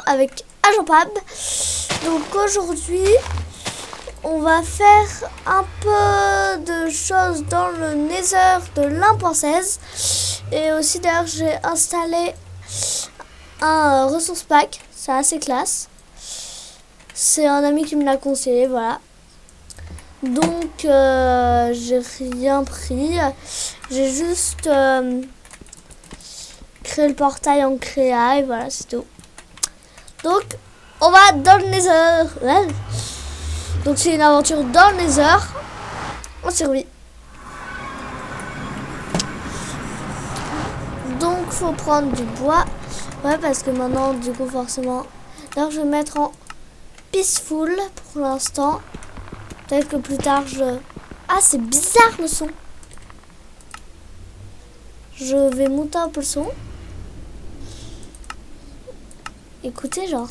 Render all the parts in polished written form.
avec Agent Pab. Donc aujourd'hui, on va faire un peu de choses dans le Nether de l'Impensaise. Et aussi d'ailleurs, j'ai installé un ressource pack, c'est assez classe. C'est un ami qui me l'a conseillé, voilà. Donc j'ai rien pris, j'ai juste créé le portail en créa et voilà, c'est tout. Donc on va dans le Nether. Ouais. Donc c'est une aventure dans le Nether en survie. Donc faut prendre du bois. Ouais, parce que maintenant du coup forcément. D'ailleurs je vais mettre en peaceful pour l'instant. Peut-être que plus tard je... Ah, c'est bizarre le son. Je vais monter un peu le son. Écoutez, genre.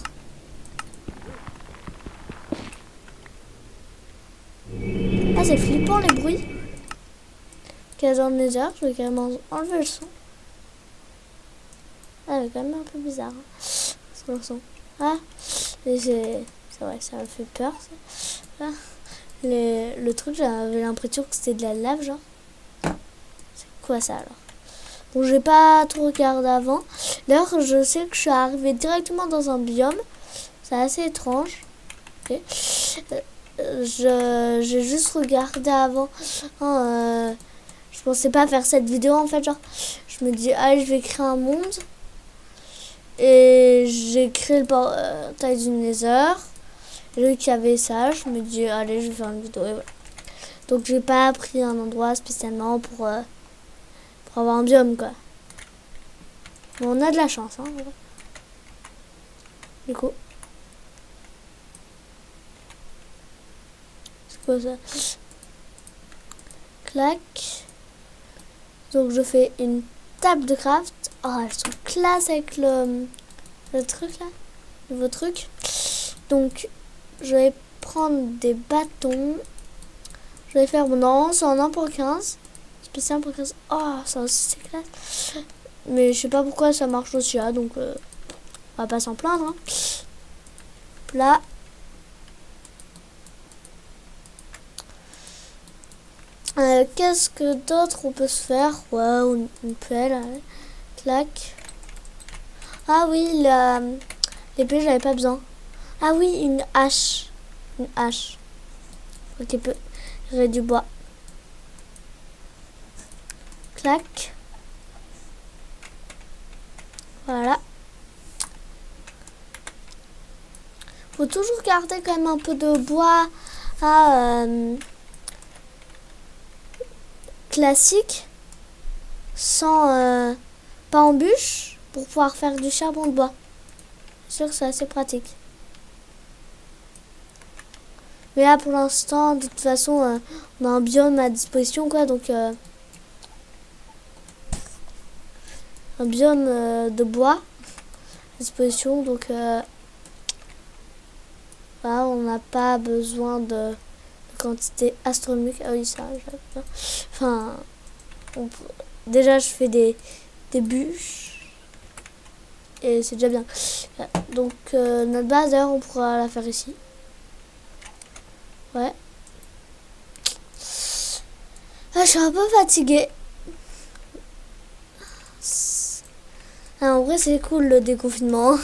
Ah, c'est flippant les bruits qu'il y a dans le Nether. Je vais carrément enlever le son. Ah, c'est quand même un peu bizarre. Hein. C'est le son. Ah, c'est vrai, ça me fait peur. Ça. Ah. Le truc, j'avais l'impression que c'était de la lave, genre. C'est quoi ça alors? Bon, j'ai pas trop regardé avant. D'ailleurs, je sais que je suis arrivée directement dans un biome. C'est assez étrange. Okay. J'ai juste regardé avant. Je pensais pas faire cette vidéo en fait. Genre, je me dis, allez, je vais créer un monde. Et j'ai créé le portail du Nether. J'ai vu qu'il y avait ça. Je me dis, allez, je vais faire une vidéo. Et voilà. Donc, j'ai pas pris un endroit spécialement pour avoir un biome, quoi. Bon, on a de la chance, hein. Du coup. C'est quoi ça? Clac. Donc, je fais une table de craft. Oh, elles sont classe avec le truc, là. Le nouveau truc. Donc, je vais prendre des bâtons. Je vais faire... Non, c'est en 1 pour 15. Spécial pour 15. Oh, ça aussi, c'est classe. Mais je sais pas pourquoi ça marche aussi là, donc on va pas s'en plaindre. Hein. Là. Qu'est-ce que d'autre on peut se faire? Ouais, une pelle. Allez. Clac. Ah oui, l'épée, j'avais pas besoin. Ah oui, une hache. Une hache. Ok, j'aurai du bois. Clac. Voilà. Faut toujours garder quand même un peu de bois classique, sans pas en bûche, pour pouvoir faire du charbon de bois. C'est sûr que c'est assez pratique. Mais là pour l'instant, de toute façon, on a un biome à disposition, quoi, donc un biome de bois à disposition, donc voilà, on n'a pas besoin de quantité astronomique. Ah oui, ça, enfin, déjà je fais des bûches et c'est déjà bien. Donc notre base d'ailleurs on pourra la faire ici. Ouais. Ah, je suis un peu fatiguée. Ah, en vrai c'est cool le déconfinement.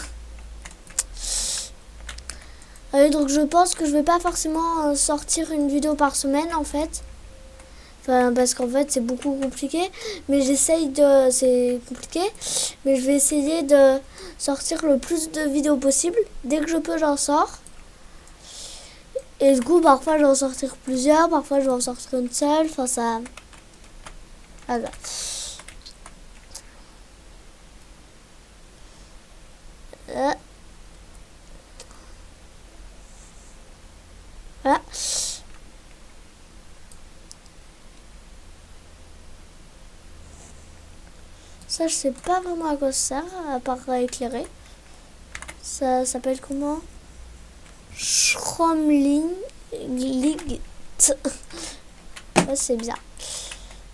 Donc je pense que je vais pas forcément sortir une vidéo par semaine en fait. Enfin, parce qu'en fait c'est beaucoup compliqué. Mais c'est compliqué. Mais je vais essayer de sortir le plus de vidéos possible. Dès que je peux j'en sors. Et du coup parfois je vais en sortir plusieurs. Parfois je vais en sortir une seule. Enfin ça... Voilà. Voilà. Ça, je sais pas vraiment à quoi ça sert, à part à éclairer. Ça s'appelle comment? Schromling. Ouais, c'est bizarre.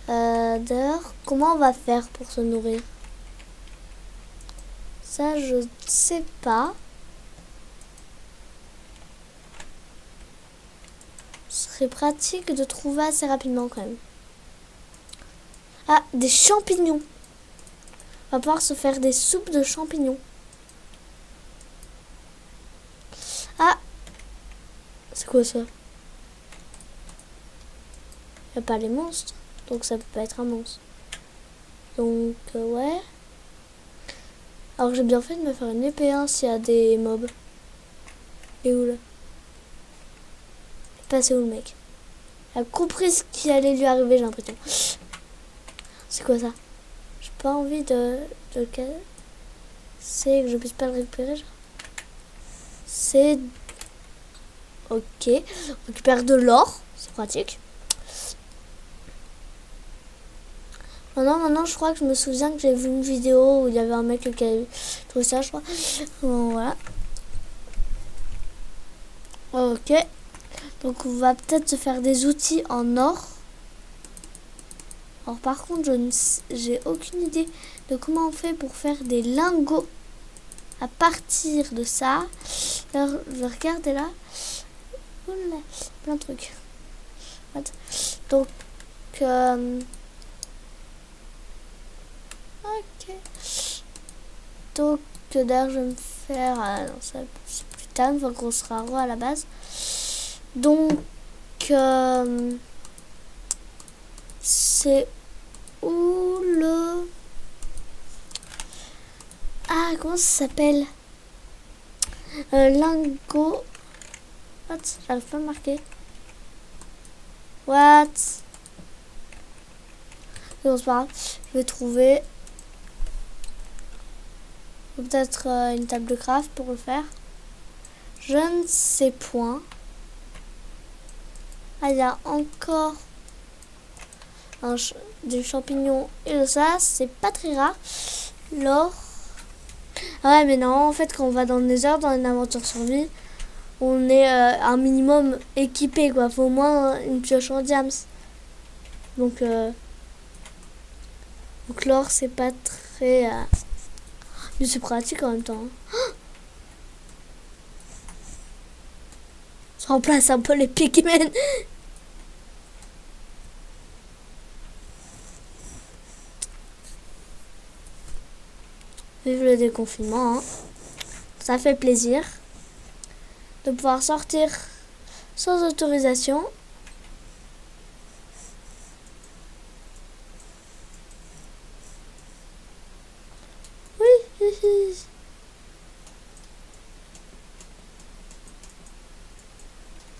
D'ailleurs, comment on va faire pour se nourrir? Ça, je sais pas. serait pratique de trouver assez rapidement quand même. Ah, des champignons. On va pouvoir se faire des soupes de champignons. Ah, c'est quoi ça? Il n'y a pas les monstres, donc ça peut pas être un monstre. Donc, ouais. Alors j'ai bien fait de me faire une épée hein, s'il y a des mobs. Et où là? Passé où le mec? Il a compris ce qui allait lui arriver, j'ai l'impression. C'est quoi ça? J'ai pas envie de c'est que je puisse pas le récupérer. C'est... Ok. On récupère de l'or. C'est pratique. Maintenant, je crois que je me souviens que j'ai vu une vidéo où il y avait un mec qui avait trouvé ça, je crois. Bon, voilà. Ok. Donc, on va peut-être se faire des outils en or. Alors, par contre, j'ai aucune idée de comment on fait pour faire des lingots à partir de ça. Alors, je vais regarder là. Oula, plein de trucs. Donc, ok. Donc, d'ailleurs, je vais me faire... non, ça, c'est plus tard, une fois qu'on sera roi à la base. Donc, c'est où le... Ah, comment ça s'appelle? Lingot. What? J'arrive pas à marquer. What? Non, c'est pas grave. Je vais trouver peut-être une table de craft pour le faire. Je ne sais point. Ah, il y a encore des champignons et de ça. C'est pas très rare. L'or. Ah ouais, mais non, en fait, quand on va dans le Nether, dans une aventure survie, on est un minimum équipé, quoi. Faut au moins une pioche en diams. Donc l'or, c'est pas très... mais c'est pratique en même temps. Hein. Ça remplace un peu les pigmen. Vive le déconfinement. Hein. Ça fait plaisir de pouvoir sortir sans autorisation. Oui.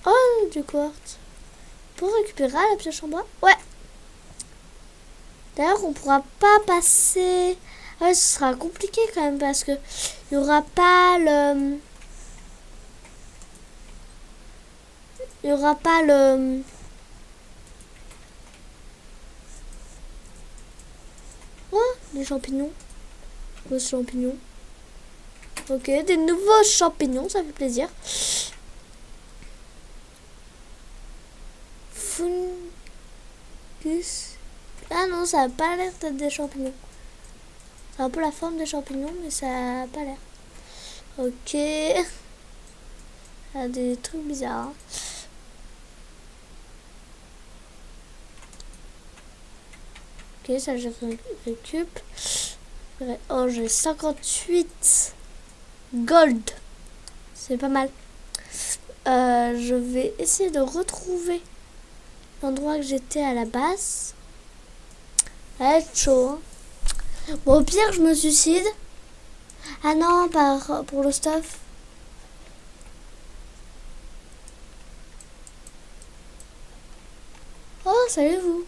Oh, du quartz. Pour récupérer la pioche en bois. Ouais. D'ailleurs, on pourra pas passer... Ouais, ce sera compliqué quand même parce que il y aura pas le... Il y aura pas le... Oh, des champignons. Des champignons. Ok, des nouveaux champignons, ça fait plaisir. Fungus. Ah non, ça a pas l'air d'être des champignons. C'est un peu la forme des champignons, mais ça a pas l'air. Ok. Il y a des trucs bizarres. Hein. Ok, ça je récup. Oh, j'ai 58 gold. C'est pas mal. Je vais essayer de retrouver l'endroit que j'étais à la base. Ça va être chaud. Hein. Bon, au pire, je me suicide. Ah non, pour le stuff. Oh, salut vous.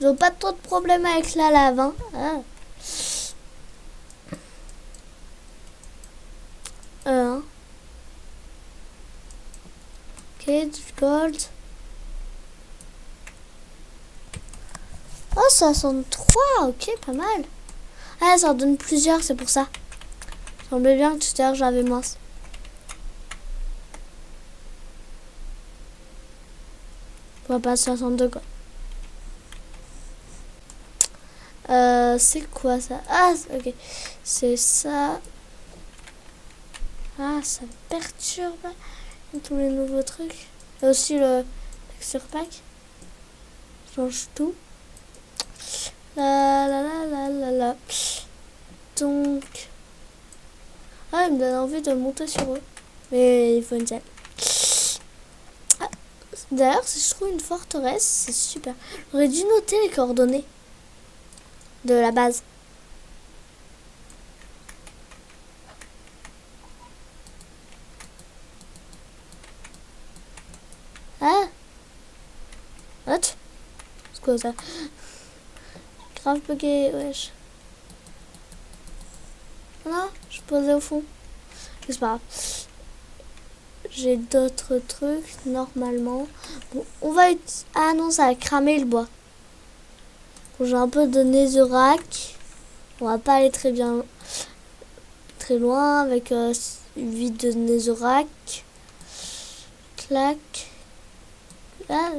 Ils n'ont pas trop de problèmes avec la lave. Hein. Ah. Ok, du gold. Oh, 63, ok, pas mal. Ah, ça en donne plusieurs, c'est pour ça. Il semblait bien que tout à l'heure j'avais moins. Pourquoi pas 62 quoi. C'est quoi ça? Ah, ok. C'est ça. Ah, ça me perturbe. Tous les nouveaux trucs. Et aussi le texture pack. Change tout. La la la la la la. Donc. Ah, il me donne envie de monter sur eux. Mais il faut une selle. Ah, d'ailleurs, si je trouve une forteresse, c'est super. J'aurais dû noter les coordonnées de la base. Ah! What? C'est quoi ça? Grave bugué, wesh. Non, je posais au fond. C'est pas grave. J'ai d'autres trucs, normalement. Bon, on va être... Ah non, ça a cramé le bois. Bon, j'ai un peu de netherrack. On va pas aller très loin avec 8 de netherrack. Clac. Ah.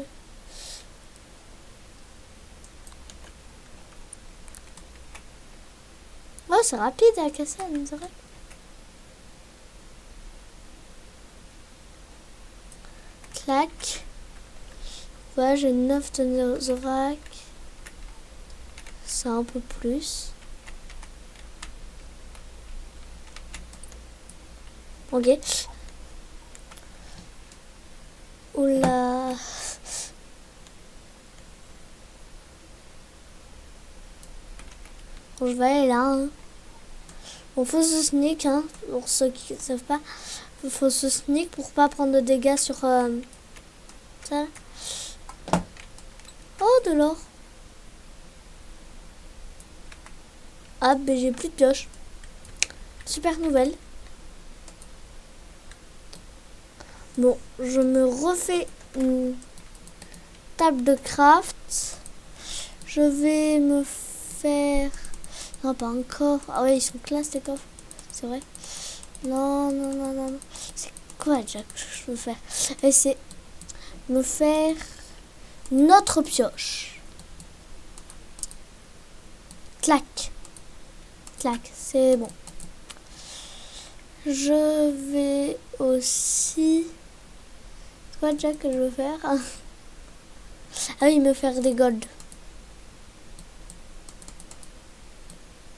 Oh, c'est rapide à casser la netherrack. Clac. Ouais, j'ai 9 de netherrack. C'est un peu plus. Ok. Oula. Bon, je vais aller là. Hein. Bon, faut se sneak, hein, pour ceux qui ne savent pas. Faut se sneak pour pas prendre de dégâts sur ça. Oh, de l'or. Ah, ben j'ai plus de pioche. Super nouvelle. Bon, je me refais une table de craft. Je vais me faire... Non, pas un coffre. Ah ouais, ils sont classe les coffres. C'est vrai. Non, non, non, non, non. C'est quoi déjà que je veux faire? Et c'est me faire notre pioche. Clac. Clac, c'est bon. Je vais aussi... C'est quoi déjà que je veux faire? Ah oui, me faire des golds.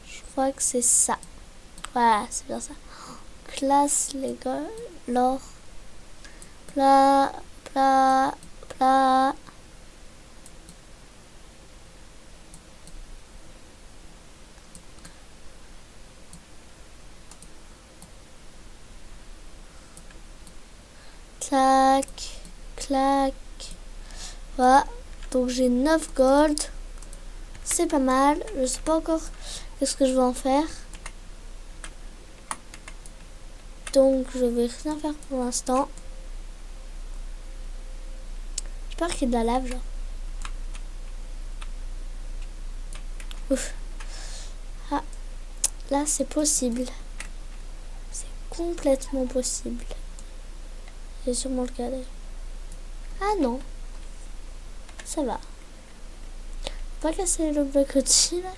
Je crois que c'est ça. Voilà, c'est bien ça. Classe les golds. L'or. Plat, plat, plat. Clac, clac. Voilà. Donc j'ai 9 gold. C'est pas mal. Je sais pas encore qu'est-ce que je vais en faire. Donc je vais rien faire pour l'instant. J'espère qu'il y a de la lave genre. Ouf. Ah, là c'est possible. C'est complètement possible. C'est sûrement le cas d'ailleurs. Ah non. Ça va. Faut pas casser le bloc au-dessus là.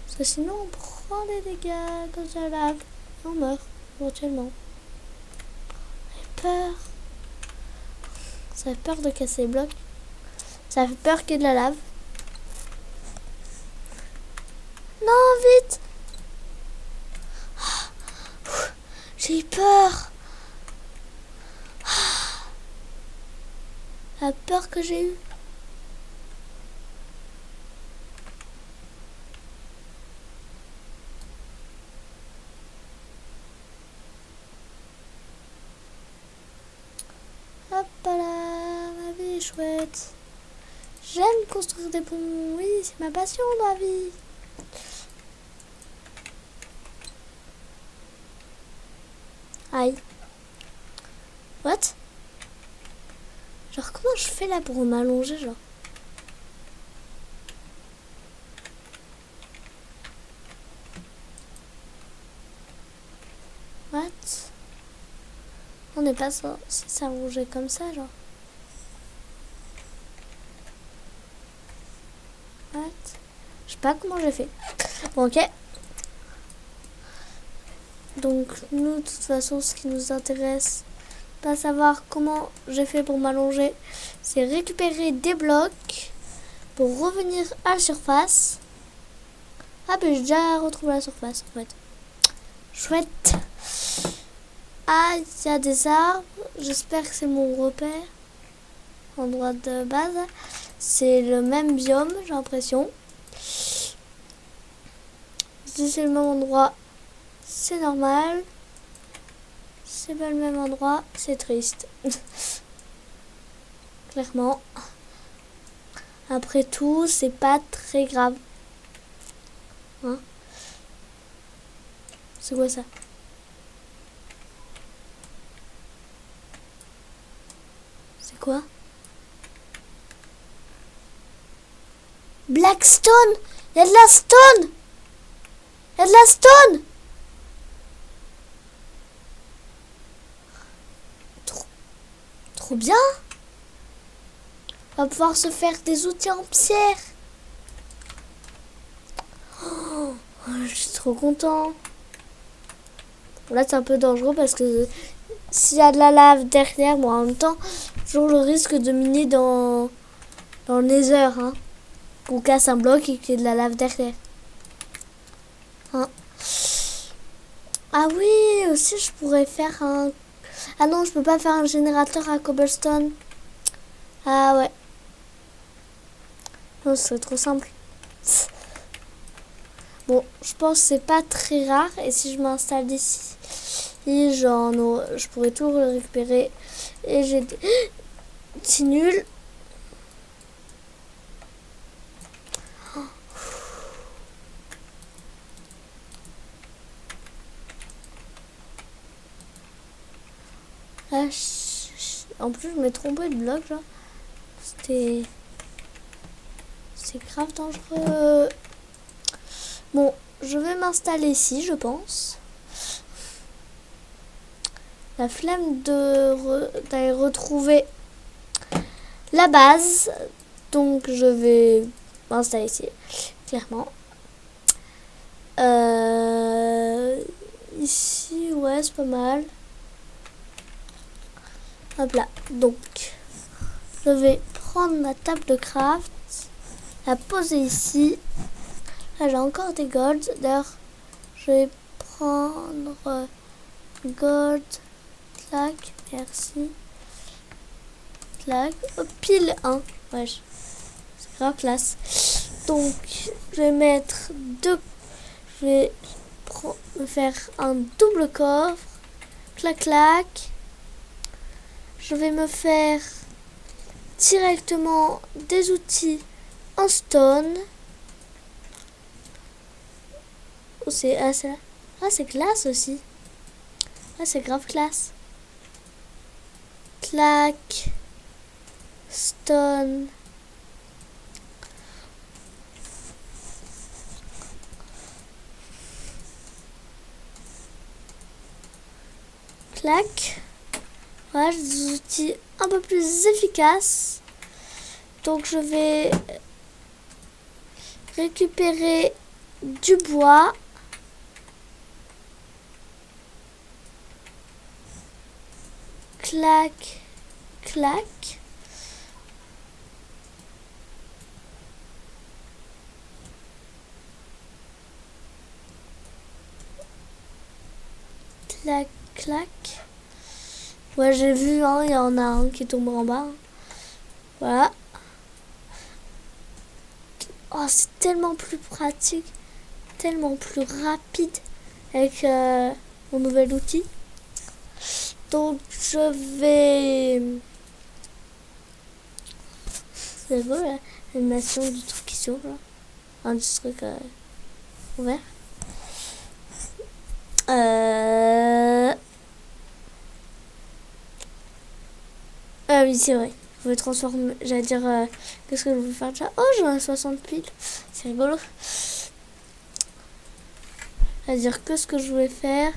Parce que sinon on prend des dégâts quand il y a la lave. Et on meurt éventuellement. J'ai peur. Ça fait peur de casser les blocs. Ça fait peur qu'il y ait de la lave. Non, vite. J'ai eu peur. La peur que j'ai eue. Hop là, ma vie est chouette. J'aime construire des ponts. Oui, c'est ma passion dans la vie. Aïe. What? Genre, comment je fais là pour m'allonger, genre? What? On n'est pas censé s'allonger comme ça, genre. What? Je sais pas comment j'ai fait. Bon, ok. Donc nous, de toute façon, ce qui nous intéresse, pas savoir comment j'ai fait pour m'allonger, c'est récupérer des blocs pour revenir à la surface. Ah ben j'ai déjà retrouvé la surface en fait. Chouette. Ah, il y a des arbres. J'espère que c'est mon repère. Endroit de base. C'est le même biome, j'ai l'impression. Si c'est le même endroit, c'est normal. Si c'est pas le même endroit, c'est triste. Clairement. Après tout, c'est pas très grave. Hein? C'est quoi ça? C'est quoi? Blackstone! Il y a de la stone! Il y a de la stone! Trop bien! On va pouvoir se faire des outils en pierre. Oh, je suis trop content. Là, c'est un peu dangereux parce que s'il y a de la lave derrière, moi, en même temps, toujours le risque de miner dans le nether, hein. Qu'on casse un bloc et qu'il y ait de la lave derrière. Hein. Ah oui, aussi, je pourrais faire un... Ah non, je peux pas faire un générateur à cobblestone. Ah ouais. Non, ce serait trop simple. Bon, je pense que c'est pas très rare. Et si je m'installe ici, je pourrais tout récupérer. Et j'ai des... C'est nul. Ah, en plus, je m'ai trompé de bloc, là. C'est grave dangereux. Bon, je vais m'installer ici, je pense. La flemme d'aller retrouver la base. Donc, je vais m'installer ici, clairement. Ici, ouais, c'est pas mal. Hop là. Donc, je vais prendre ma table de craft, la poser ici. Là, j'ai encore des golds. D'ailleurs, je vais prendre gold. Clac, merci. Clac. Oh, pile 1. Ouais, c'est grave classe. Donc, je vais mettre deux. Je vais me faire un double coffre. Clac, clac. Je vais me faire directement des outils en stone. Oh, c'est classe aussi. Ah, c'est grave classe. Clac. Stone. Clac. Voilà, j'ai des outils un peu plus efficaces. Donc je vais récupérer du bois. Clac, clac. Clac, clac. Ouais, j'ai vu, hein, il y en a un qui tombe en bas. Voilà. Oh, c'est tellement plus pratique, tellement plus rapide avec mon nouvel outil. Donc, je vais... C'est beau, l'animation du truc qui s'ouvre, là. Un du truc ouvert. Ah oui, c'est vrai. Je vais transformer. J'allais dire. Qu'est-ce que je veux faire déjà? Oh, j'en ai 60 piles. C'est rigolo. J'allais dire que ce que je voulais faire.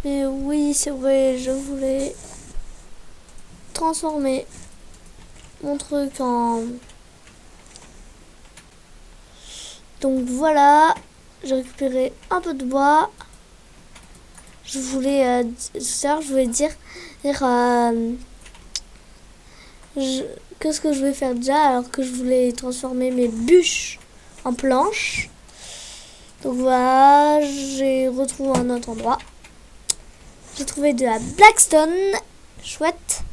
Mais oui, c'est vrai. Je voulais transformer mon truc en. Donc voilà. J'ai récupéré un peu de bois. je voulais tout à l'heure, je voulais dire qu'est-ce que je vais faire déjà alors que je voulais transformer mes bûches en planches. Donc voilà, j'ai retrouvé un autre endroit. J'ai trouvé de la blackstone, chouette.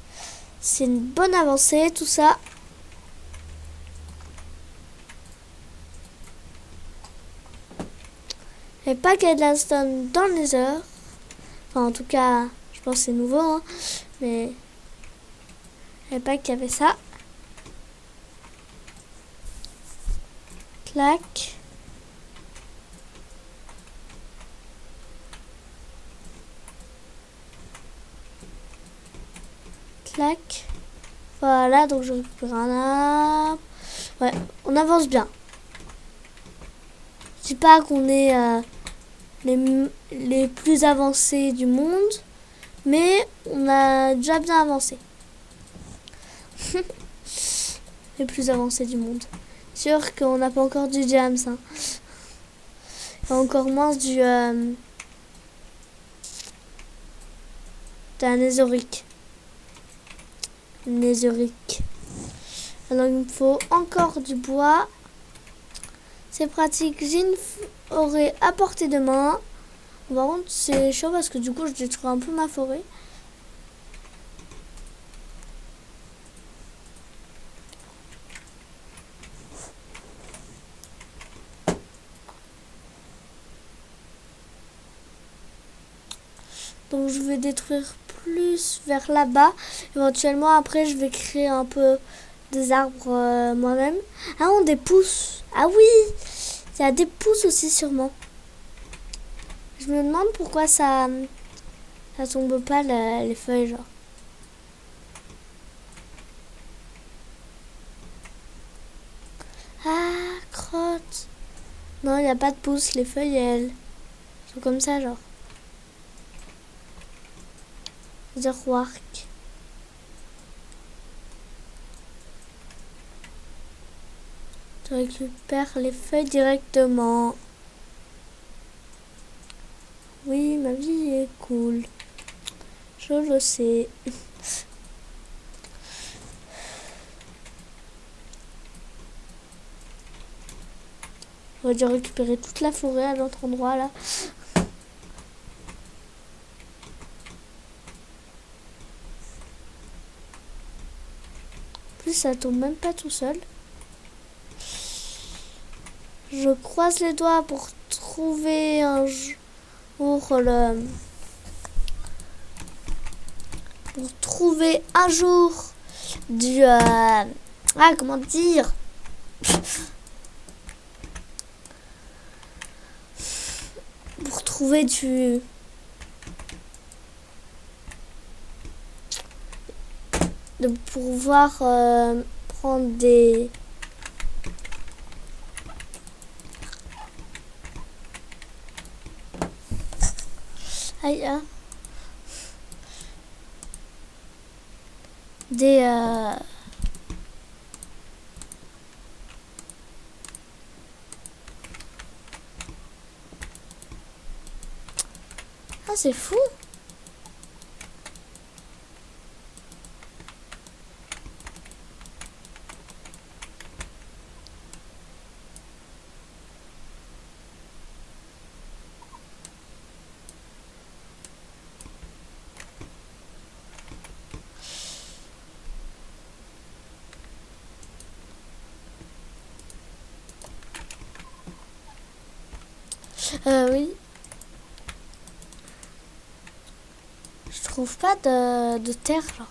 C'est une bonne avancée tout ça. Il n'y avait pas qu'il y ait de la stone dans le nether. Enfin en tout cas, je pense que c'est nouveau, hein. Mais il n'y avait pas qu'il y avait ça. Clac. Clac. Voilà, donc je récupère un arbre. Ouais, on avance bien. Je dis pas qu'on est les plus avancés du monde, mais on a déjà bien avancé. Les plus avancés du monde. Sûr qu'on n'a pas encore du Jams, hein. Et encore moins d'un Netherite. Alors il me faut encore du bois. C'est pratique. J'ai une forêt à portée de main. Par contre c'est chaud parce que du coup je détruis un peu ma forêt. Donc je vais détruire plus vers là-bas. Éventuellement après je vais créer un peu des arbres moi-même. Ah non, des pousses. Ah oui, il y a des pousses aussi sûrement. Je me demande pourquoi ça tombe pas les feuilles genre. Ah, crotte. Non, il n'y a pas de pousses. Les feuilles, elles sont comme ça genre. The work. Tu récupères les feuilles directement. Oui, ma vie est cool. Je le sais. J'aurais dû récupérer toute la forêt à l'autre endroit là. En plus, ça tombe même pas tout seul. Je croise les doigts pour trouver un jour pour trouver un jour du comment dire pour trouver de pouvoir prendre des aïe des ah c'est fou. Oui. Je trouve pas de terre genre.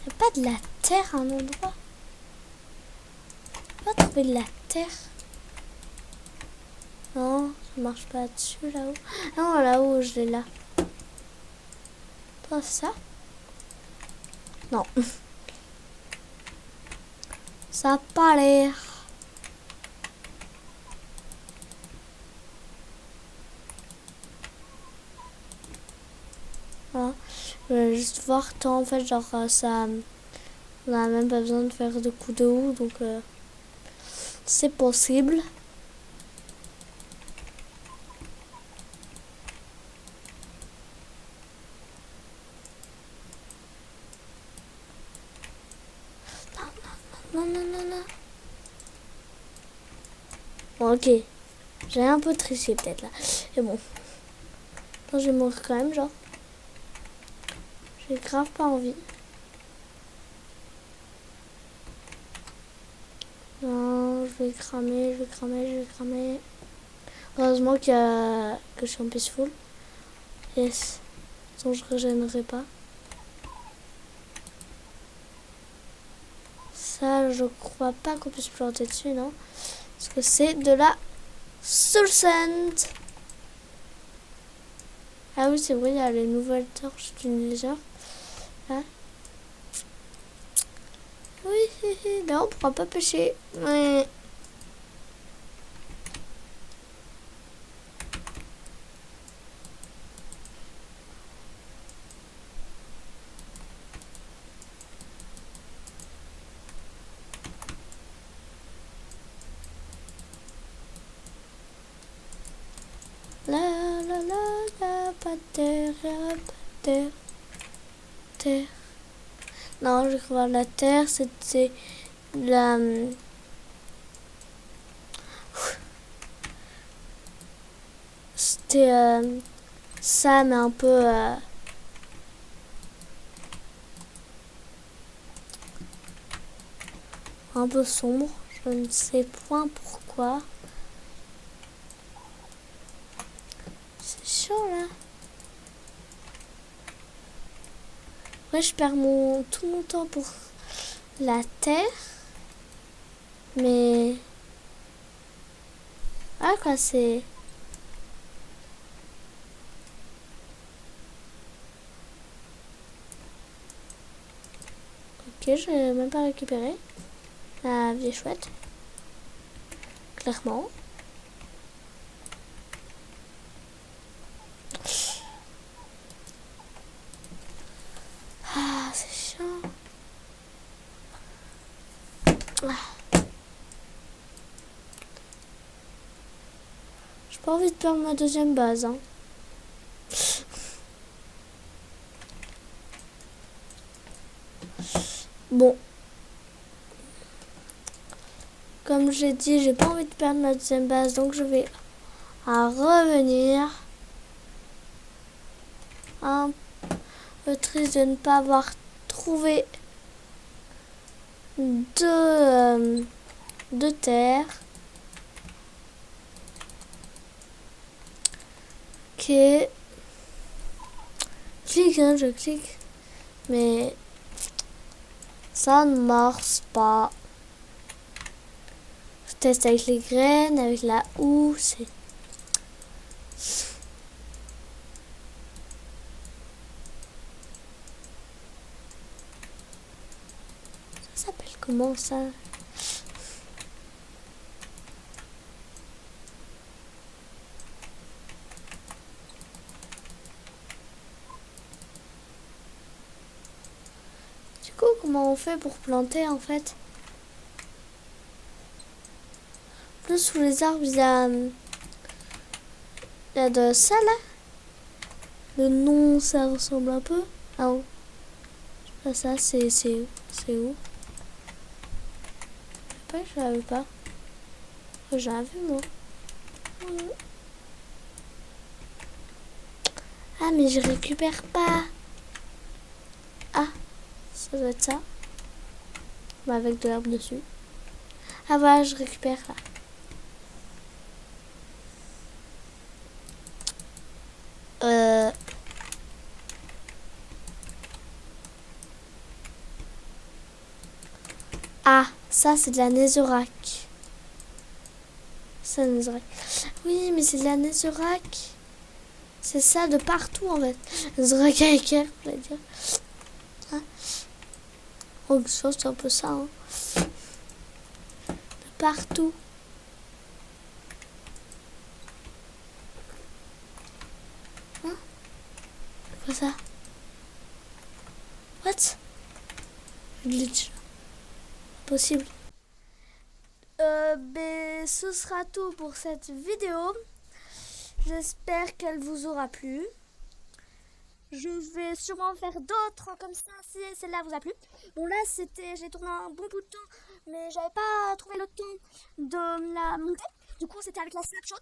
Y a pas de la terre à un endroit. On va trouver de la terre. Non, ça marche pas dessus là-haut. Non, là-haut, je l'ai là. Pas ça? Non. Ça a pas l'air. Voilà. Je vais juste voir tant en fait, genre ça. On n'a même pas besoin de faire de coups de houe, donc c'est possible. Ok. J'ai un peu triché peut-être là. Et bon. Non, je vais mourir quand même, genre. J'ai grave pas envie. Non, je vais cramer, je vais cramer, je vais cramer. Heureusement que je suis en peaceful. Yes. Sinon je régénérerai pas. Ça, je crois pas qu'on puisse planter dessus, non? Parce que c'est de la soul sand. Ah oui, c'est vrai, il y a les nouvelles torches du Nether. Là. Oui, là on pourra pas pêcher. Ouais. La la la la, pas de terre, pas de terre. Terre. Non, je crois la terre, c'était la... C'était ça, mais un peu sombre. Je ne sais point pourquoi. C'est chaud là. Ouais, je perds tout mon temps pour la terre. Mais... Ah quoi, c'est... Ok, je n'ai même pas récupéré. La vieille chouette. Clairement. Ah, c'est chiant. Ah. J'ai pas envie de perdre ma deuxième base. Hein. Bon. Comme j'ai dit, j'ai pas envie de perdre ma deuxième base, donc je vais revenir. Un peu triste de ne pas avoir trouvé de terre. Ok. Clique, hein, je clique. Mais ça ne marche pas. Je teste avec les graines, avec la houe, c'est... Ça s'appelle comment ça? Du coup, comment on fait pour planter en fait? Plus sous les arbres, il y a de ça là. Le nom, ça ressemble un peu. Ah oh. Pas ça, c'est où? Je l'avais pas. J'avais moi. Ah mais je récupère pas. Ah, ça doit être ça. Bah, avec de l'herbe dessus. Ah voilà, je récupère là. Ah, ça c'est de la netherrack. C'est la netherrack. Oui, mais c'est de la netherrack. C'est ça de partout en fait. Netherrack avec elle, on va dire. Hein? Oh, c'est un peu ça. Hein. De partout. Hein? C'est quoi ça? What? Glitch. Possible. Ben, ce sera tout pour cette vidéo. J'espère qu'elle vous aura plu. Je vais sûrement faire d'autres comme ça si celle-là vous a plu. Bon là j'ai tourné un bon bout de temps, mais j'avais pas trouvé le temps de la monter. Du coup, c'était avec la Snapshot.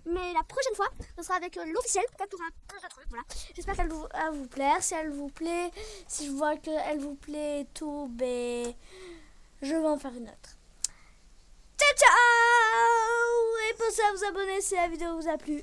Mais la prochaine fois, ce sera avec l'officiel. Peut-être qu'on aura plus de trucs. Voilà. J'espère qu'elle va vous plaire. Si elle vous plaît, si je vois qu'elle vous plaît et tout, ben, je vais en faire une autre. Ciao, ciao! Et pensez à vous abonner si la vidéo vous a plu.